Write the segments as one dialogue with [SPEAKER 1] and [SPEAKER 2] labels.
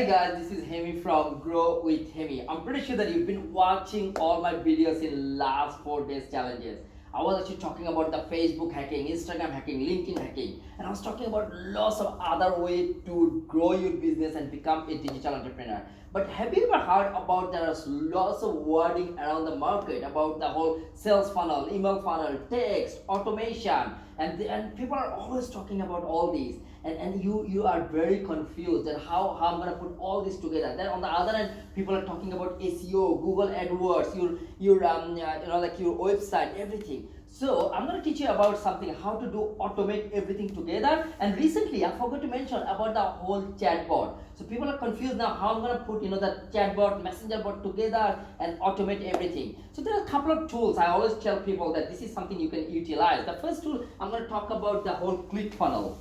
[SPEAKER 1] guys, this is Hemi from Grow with Hemi. I'm pretty sure that you've been watching all my videos in last 4 days challenges. I was actually talking about the Facebook hacking, Instagram hacking, LinkedIn hacking, and I was talking about lots of other ways to grow your business and become a digital entrepreneur. But have you ever heard about there is lots of wording around the market about the whole sales funnel, email funnel, text, automation, and people are always talking about all these. And you are very confused that how I'm going to put all this together. Then on the other hand, people are talking about SEO, Google AdWords, your website, everything. So I'm going to teach you about something, how to automate everything together. And recently I forgot to mention about the whole chatbot. So people are confused now how I'm going to put the chatbot, messenger bot together and automate everything. So there are a couple of tools. I always tell people that this is something you can utilize. The first tool, I'm going to talk about the whole ClickFunnels.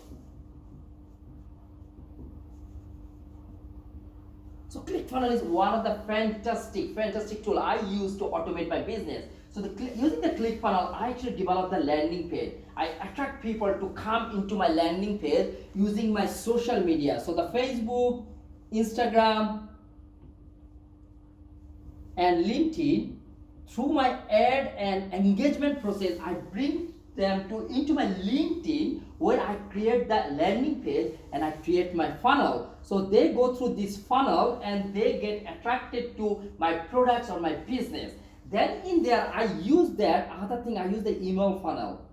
[SPEAKER 1] So ClickFunnels is one of the fantastic tool I use to automate my business. So using the ClickFunnels, I actually develop the landing page. I attract people to come into my landing page using my social media. So the Facebook, Instagram, and LinkedIn. Through my ad and engagement process, I bring them into my LinkedIn, where I create that landing page and I create my funnel. So they go through this funnel and they get attracted to my products or my business. Then in there, I use that other thing. I use the email funnel.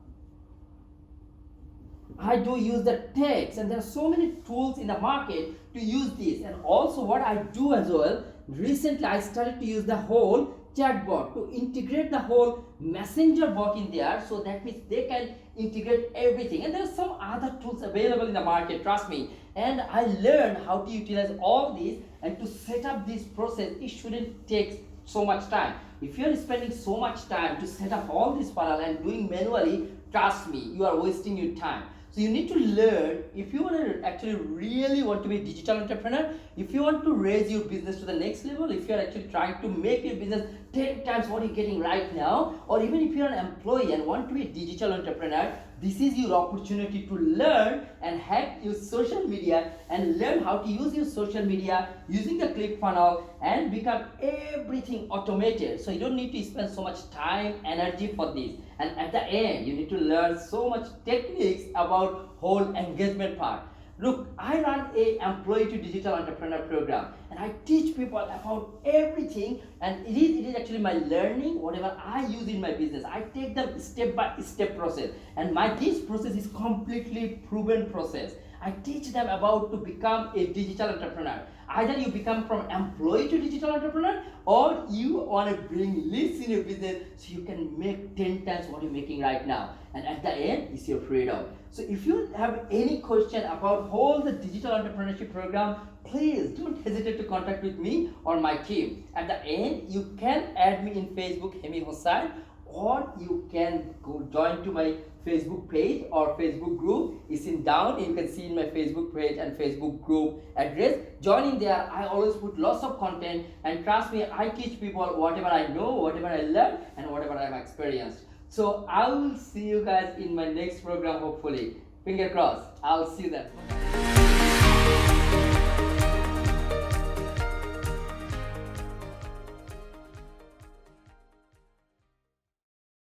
[SPEAKER 1] I do use the text, and there are so many tools in the market to use this. And also what I do as well, recently I started to use the whole chatbot to integrate the whole messenger bot in there, so that means they can integrate everything. And there are some other tools available in the market, trust me. And I learned how to utilize all these, and to set up this process, it shouldn't take so much time. If you are spending so much time to set up all this funnel and doing manually, trust me, you are wasting your time. So you need to learn, if you want to actually really want to be a digital entrepreneur, if you want to raise your business to the next level, if you are actually trying to make your business 10 times what you're getting right now, or even if you're an employee and want to be a digital entrepreneur, this is your opportunity to learn and hack your social media and learn how to use your social media using the ClickFunnels and become everything automated. So you don't need to spend so much time, energy for this. And at the end, you need to learn so much techniques about whole engagement part. Look, I run a employee to digital entrepreneur program, and I teach people about everything, and it is actually my learning, whatever I use in my business. I take them step by step process, and this process is completely proven process. I teach them about to become a digital entrepreneur. Either you become from employee to digital entrepreneur, or you want to bring leads in your business so you can make 10 times what you're making right now. And at the end, it's your freedom. So if you have any question about whole the digital entrepreneurship program, please don't hesitate to contact with me or my team. At the end, you can add me in Facebook, Hemi Hossain, or you can go join to my Facebook page or Facebook group. It's in down. You can see in my Facebook page and Facebook group address. Join in there. I always put lots of content, and trust me, I teach people whatever I know, whatever I learn, and whatever I've experienced. So I will see you guys in my next program, hopefully. Finger crossed. I'll see you then.